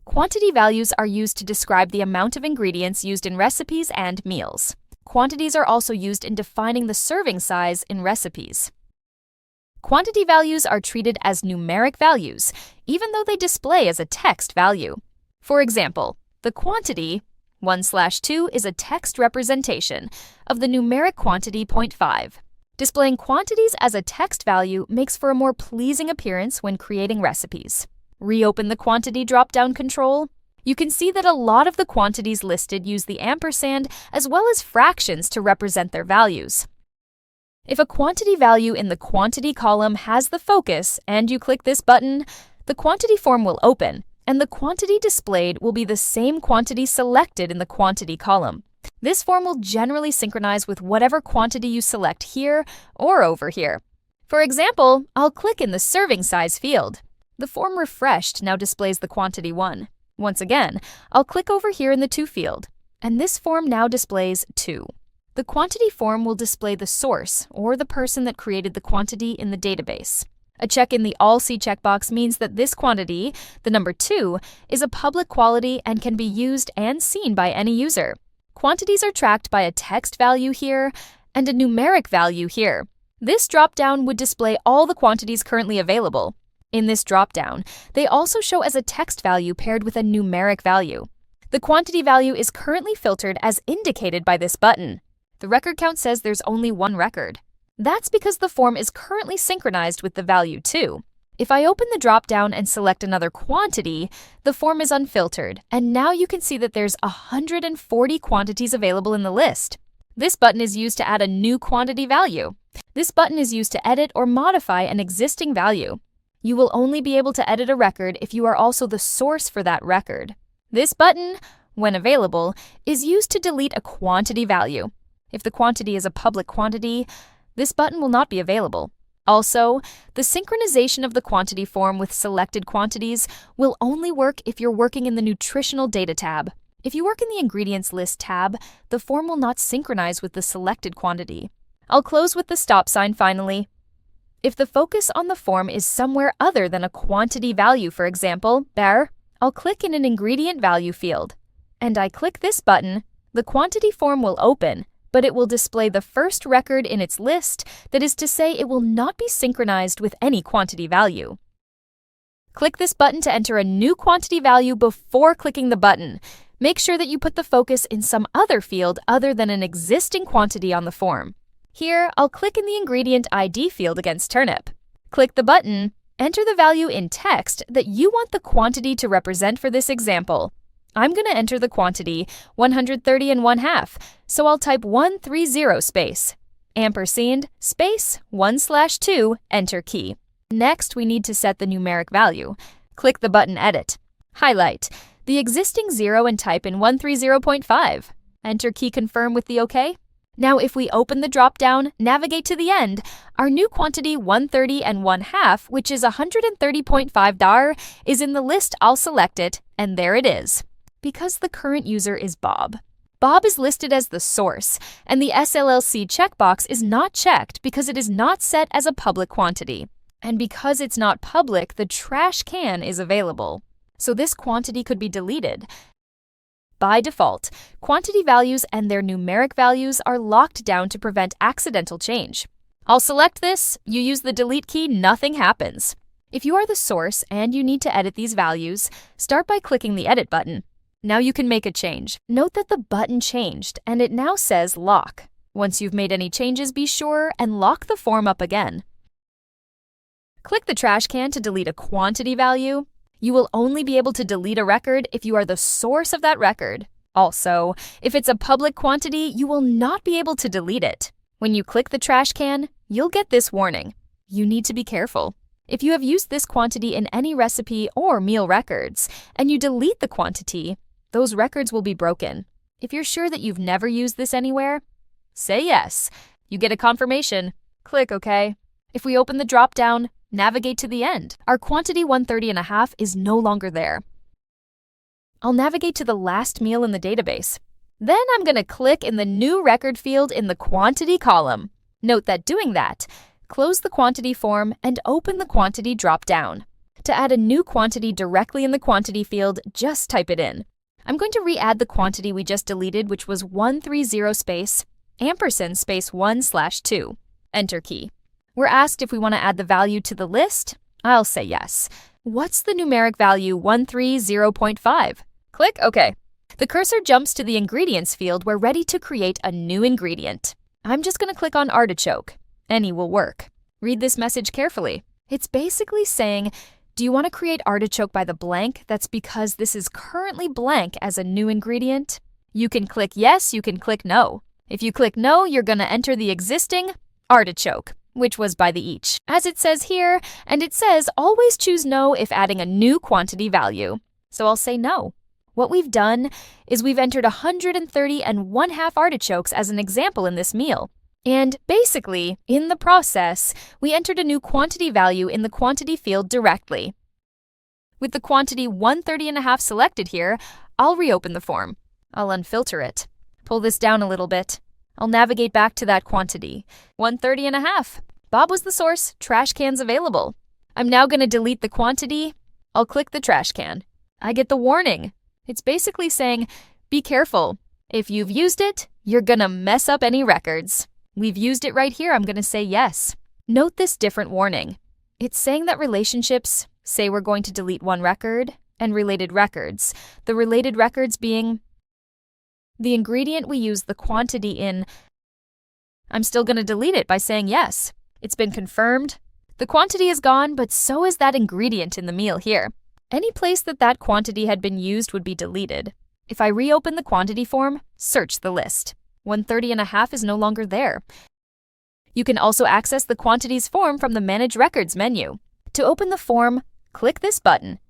Quantity values are used to describe the amount of ingredients used in recipes and meals. Quantities are also used in defining the serving size in recipes. Quantity values are treated as numeric values, even though they display as a text value. For example, the quantity 1/2 is a text representation of the numeric quantity 0.5. Displaying quantities as a text value makes for a more pleasing appearance when creating recipes. Reopen the quantity drop-down control. You can see that a lot of the quantities listed use the ampersand as well as fractions to represent their values. If a quantity value in the quantity column has the focus and you click this button, the quantity form will open, and the quantity displayed will be the same quantity selected in the quantity column. This form will generally synchronize with whatever quantity you select here or over here. For example, I'll click in the serving size field. The form refreshed now displays the quantity 1. Once again, I'll click over here in the to field, and this form now displays 2. The quantity form will display the source or the person that created the quantity in the database. A check in the All See checkbox means that this quantity, the number 2, is a public quality and can be used and seen by any user. Quantities are tracked by a text value here and a numeric value here. This dropdown would display all the quantities currently available. In this dropdown, they also show as a text value paired with a numeric value. The quantity value is currently filtered as indicated by this button. The record count says there's only one record. That's because the form is currently synchronized with the value 2. If I open the dropdown and select another quantity, the form is unfiltered, and now you can see that there's 140 quantities available in the list. This button is used to add a new quantity value. This button is used to edit or modify an existing value. You will only be able to edit a record if you are also the source for that record. This button, when available, is used to delete a quantity value. If the quantity is a public quantity, this button will not be available. Also, the synchronization of the quantity form with selected quantities will only work if you're working in the Nutritional Data tab. If you work in the Ingredients List tab, the form will not synchronize with the selected quantity. I'll close with the stop sign finally. If the focus on the form is somewhere other than a quantity value, for example, bear, I'll click in an ingredient value field. And I click this button, the quantity form will open, but it will display the first record in its list, that is to say it will not be synchronized with any quantity value. Click this button to enter a new quantity value before clicking the button. Make sure that you put the focus in some other field other than an existing quantity on the form. Here, I'll click in the ingredient ID field against turnip. Click the button, enter the value in text that you want the quantity to represent for this example. I'm going to enter the quantity 130 1/2, so I'll type 130 space, ampersand, space, 1/2, enter key. Next, we need to set the numeric value. Click the button Edit. Highlight the existing 0 and type in 130.5. Enter key confirm with the OK. Now, if we open the drop-down, navigate to the end, our new quantity 130 1/2, which is 130.5 dar, is in the list. I'll select it, and there it is. Because the current user is Bob. Bob is listed as the source, and the SLLC checkbox is not checked because it is not set as a public quantity. And because it's not public, the trash can is available. So this quantity could be deleted. By default, quantity values and their numeric values are locked down to prevent accidental change. I'll select this, you use the delete key, nothing happens. If you are the source and you need to edit these values, start by clicking the Edit button. Now you can make a change. Note that the button changed and it now says Lock. Once you've made any changes, be sure and lock the form up again. Click the trash can to delete a quantity value. You will only be able to delete a record if you are the source of that record. Also, if it's a public quantity, you will not be able to delete it. When you click the trash can, you'll get this warning. You need to be careful. If you have used this quantity in any recipe or meal records, and you delete the quantity, those records will be broken. If you're sure that you've never used this anywhere, say yes. You get a confirmation. Click OK. If we open the drop-down, navigate to the end. Our quantity 130 1/2 is no longer there. I'll navigate to the last meal in the database. Then I'm going to click in the new record field in the quantity column. Note that doing that, close the quantity form and open the quantity drop-down. To add a new quantity directly in the quantity field, just type it in. I'm going to re-add the quantity we just deleted, which was 130 space ampersand space 1/2. Enter key. We're asked if we want to add the value to the list. I'll say yes. What's the numeric value 130.5? Click OK. The cursor jumps to the ingredients field. We're ready to create a new ingredient. I'm just going to click on artichoke. Any will work. Read this message carefully. It's basically saying, do you want to create artichoke by the blank? That's because this is currently blank as a new ingredient. You can click yes, you can click no. If you click no, you're going to enter the existing artichoke, which was by the each, as it says here, and it says always choose no if adding a new quantity value. So I'll say no. What we've done is we've entered 130 1/2 artichokes as an example in this meal. And basically, in the process, we entered a new quantity value in the quantity field directly. With the quantity 130.5 selected here, I'll reopen the form. I'll unfilter it. Pull this down a little bit. I'll navigate back to that quantity, 130.5. Bob was the source, trash cans available. I'm now going to delete the quantity. I'll click the trash can. I get the warning. It's basically saying, be careful. If you've used it, you're going to mess up any records. We've used it right here. I'm going to say yes. Note this different warning. It's saying that relationships, say we're going to delete one record, and related records. The related records being the ingredient we use the quantity in. I'm still going to delete it by saying yes. It's been confirmed. The quantity is gone, but so is that ingredient in the meal here. Any place that quantity had been used would be deleted. If I reopen the quantity form, search the list. 130.5 is no longer there. You can also access the quantities form from the Manage Records menu. To open the form, click this button.